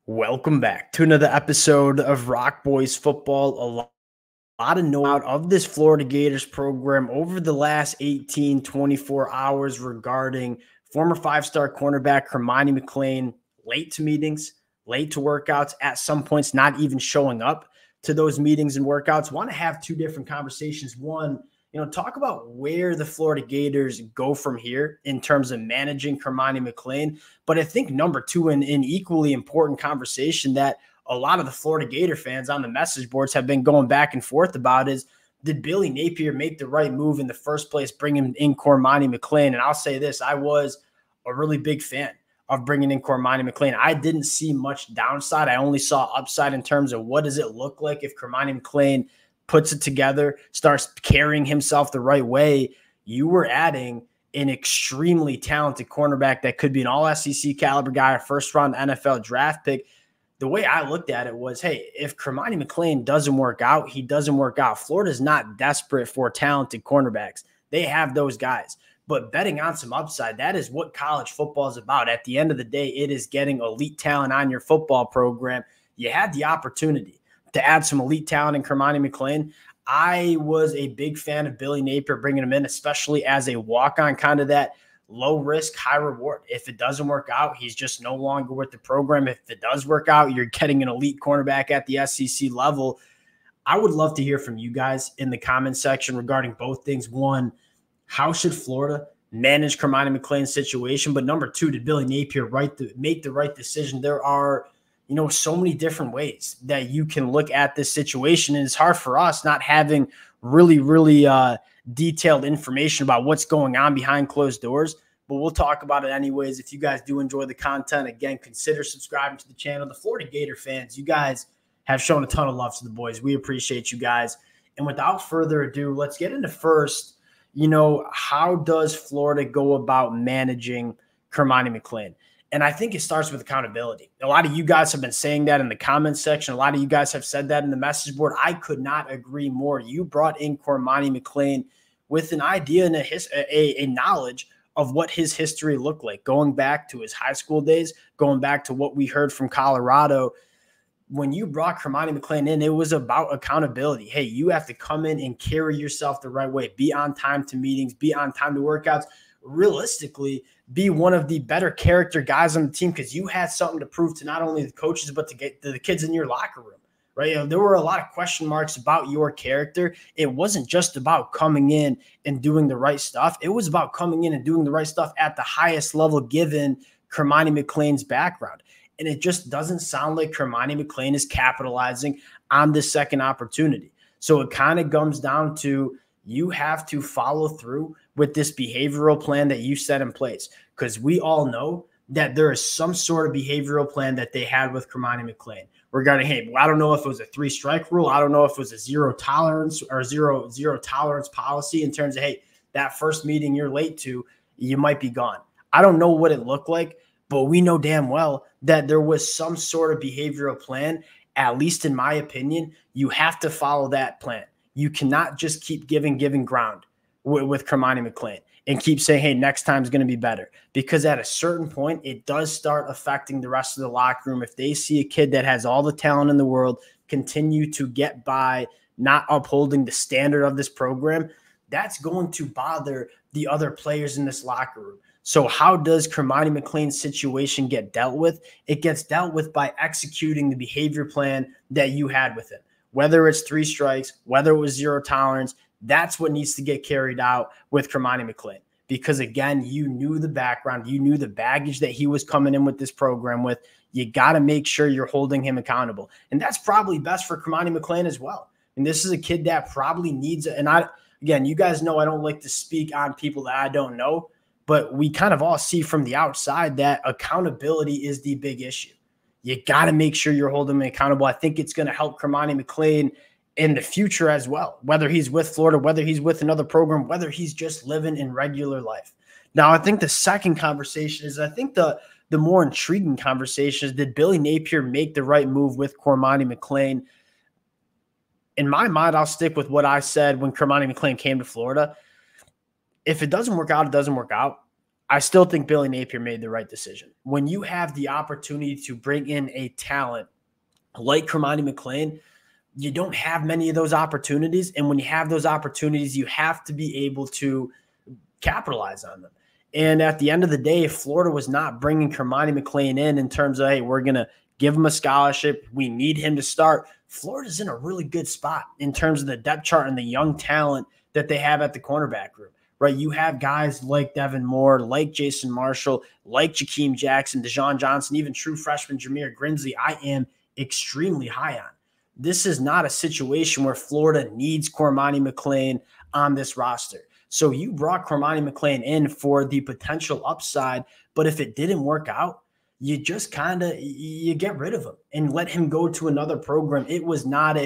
Welcome back to another episode of Rock Boys Football. A lot of note out of this Florida Gators program over the last 24 hours regarding former five-star cornerback Cormani McClain late to meetings, late to workouts, at some points not even showing up to those meetings and workouts. Want to have two different conversations. One, talk about where the Florida Gators go from here in terms of managing Cormani McClain. But I think number two, an equally important conversation that a lot of the Florida Gator fans on the message boards have been going back and forth about is, did Billy Napier make the right move in the first place, bringing in Cormani McClain? And I'll say this, I was a really big fan of bringing in Cormani McClain. I didn't see much downside. I only saw upside in terms of what does it look like if Cormani McClain puts it together, starts carrying himself the right way. You were adding an extremely talented cornerback that could be an all-SEC caliber guy, a first-round NFL draft pick. The way I looked at it was, hey, if Cormani McClain doesn't work out, he doesn't work out. Florida's not desperate for talented cornerbacks. They have those guys. But betting on some upside, that is what college football is about. At the end of the day, it is getting elite talent on your football program. You had the opportunity to add some elite talent in Cormani McClain. I was a big fan of Billy Napier bringing him in, especially as a walk-on, kind of that low risk, high reward. If it doesn't work out, he's just no longer with the program. If it does work out, you're getting an elite cornerback at the SEC level. I would love to hear from you guys in the comment section regarding both things. One, how should Florida manage Cormani McClain's situation? But number two, did Billy Napier make the right decision? There are so many different ways that you can look at this situation. And it's hard for us not having really detailed information about what's going on behind closed doors, but we'll talk about it anyways. If you guys do enjoy the content, again, consider subscribing to the channel. The Florida Gator fans, you guys have shown a ton of love to the boys. We appreciate you guys. And without further ado, let's get into first, how does Florida go about managing Cormani McClain? And I think it starts with accountability. A lot of you guys have been saying that in the comments section. A lot of you guys have said that in the message board. I could not agree more. You brought in Cormani McClain with an idea and a knowledge of what his history looked like, going back to his high school days, going back to what we heard from Colorado. When you brought Cormani McClain in, it was about accountability. Hey, you have to come in and carry yourself the right way, be on time to meetings, be on time to workouts, realistically be one of the better character guys on the team, because you had something to prove to not only the coaches, but to get to the kids in your locker room, right? There were a lot of question marks about your character. It wasn't just about coming in and doing the right stuff. It was about coming in and doing the right stuff at the highest level, given Cormani McClain's background. And it just doesn't sound like Cormani McClain is capitalizing on this second opportunity. So it kind of comes down to, you have to follow through with this behavioral plan that you set in place, because we all know that there is some sort of behavioral plan that they had with Cormani McClain regarding, hey, I don't know if it was a 3-strike rule. I don't know if it was a zero tolerance policy in terms of, hey, that first meeting you're late to, you might be gone. I don't know what it looked like, but we know damn well that there was some sort of behavioral plan. At least in my opinion, you have to follow that plan. You cannot just keep giving ground with Cormani McClain and keep saying, hey, next time is going to be better. Because at a certain point, it does start affecting the rest of the locker room. If they see a kid that has all the talent in the world continue to get by not upholding the standard of this program, that's going to bother the other players in this locker room. So how does Cormani McClain's situation get dealt with? It gets dealt with by executing the behavior plan that you had with him. Whether it's 3 strikes, whether it was zero tolerance, that's what needs to get carried out with Cormani McClain. Because, again, you knew the background. You knew the baggage that he was coming in with this program with. You got to make sure you're holding him accountable. And that's probably best for Cormani McClain as well. And this is a kid that probably needs it. And again, you guys know I don't like to speak on people that I don't know, but we kind of all see from the outside that accountability is the big issue. You got to make sure you're holding him accountable. I think it's going to help Cormani McClain in the future as well, whether he's with Florida, whether he's with another program, whether he's just living in regular life. Now, I think the second conversation is, I think the more intriguing conversation is, did Billy Napier make the right move with Cormani McClain? In my mind, I'll stick with what I said when Cormani McClain came to Florida. If it doesn't work out, it doesn't work out. I still think Billy Napier made the right decision. When you have the opportunity to bring in a talent like Cormani McClain, you don't have many of those opportunities. And when you have those opportunities, you have to be able to capitalize on them. And at the end of the day, Florida was not bringing Cormani McClain in terms of, hey, we're going to give him a scholarship. We need him to start. Florida's in a really good spot in terms of the depth chart and the young talent that they have at the cornerback room, right? You have guys like Devin Moore, like Jason Marshall, like Jakeem Jackson, Deshaun Johnson, even true freshman Jameer Grimsley. I am extremely high on. This is not a situation where Florida needs Cormani McClain on this roster. So you brought Cormani McClain in for the potential upside, but if it didn't work out, you just you get rid of him and let him go to another program. It was not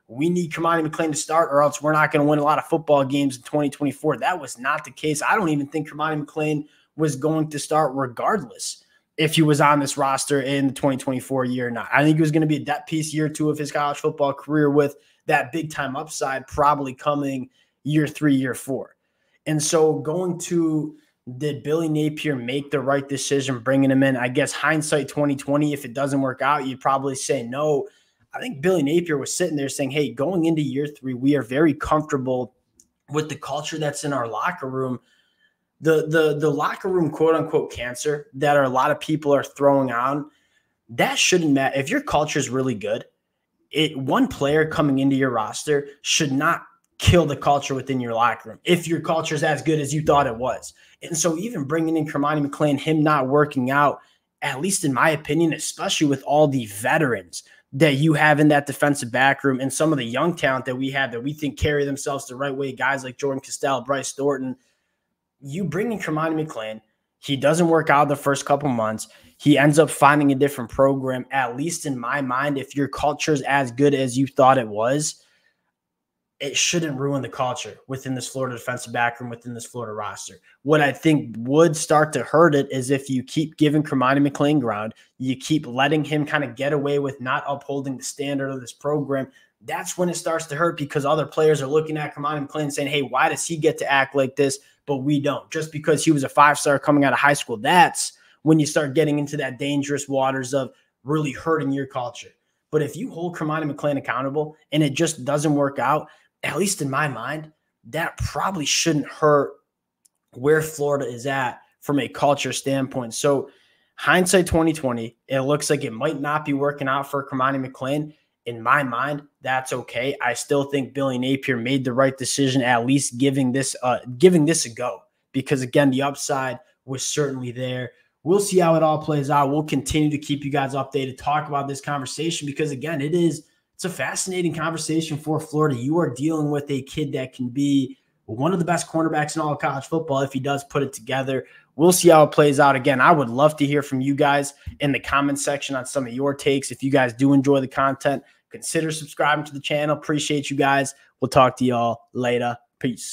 we need Cormani McClain to start or else we're not going to win a lot of football games in 2024. That was not the case. I don't even think Cormani McClain was going to start regardless if he was on this roster in the 2024 year or not. I think he was going to be a depth piece year 2 of his college football career with that big time upside probably coming year 3, year 4. And so going to, did Billy Napier make the right decision bringing him in? I guess hindsight 2020, if it doesn't work out, you'd probably say no. I think Billy Napier was sitting there saying, hey, going into year 3, we are very comfortable with the culture that's in our locker room. The locker room, quote unquote, cancer that a lot of people are throwing on, that shouldn't matter. If your culture is really good, one player coming into your roster should not kill the culture within your locker room if your culture is as good as you thought it was. And so even bringing in Cormani McClain, him not working out, at least in my opinion, especially with all the veterans that you have in that defensive back room and some of the young talent that we have that we think carry themselves the right way, guys like Jordan Castell, Bryce Thornton, you bring in Cormani McClain, he doesn't work out the first couple months. He ends up finding a different program. At least in my mind, if your culture is as good as you thought it was, it shouldn't ruin the culture within this Florida defensive back room, within this Florida roster. What I think would start to hurt it is if you keep giving Cormani McClain ground, you keep letting him kind of get away with not upholding the standard of this program. That's when it starts to hurt because other players are looking at Cormani McClain and saying, hey, why does he get to act like this, but we don't? Just because he was a 5-star coming out of high school, that's when you start getting into that dangerous waters of really hurting your culture. But if you hold Cormani McClain accountable and it just doesn't work out, at least in my mind, that probably shouldn't hurt where Florida is at from a culture standpoint. So hindsight 2020, it looks like it might not be working out for Cormani McClain. In my mind, that's okay. I still think Billy Napier made the right decision, at least giving this a go, because again, the upside was certainly there. We'll see how it all plays out. We'll continue to keep you guys updated, talk about this conversation, because again, it's a fascinating conversation for Florida. You are dealing with a kid that can be one of the best cornerbacks in all of college football if he does put it together. We'll see how it plays out. Again, I would love to hear from you guys in the comment section on some of your takes. If you guys do enjoy the content, consider subscribing to the channel. Appreciate you guys. We'll talk to y'all later. Peace.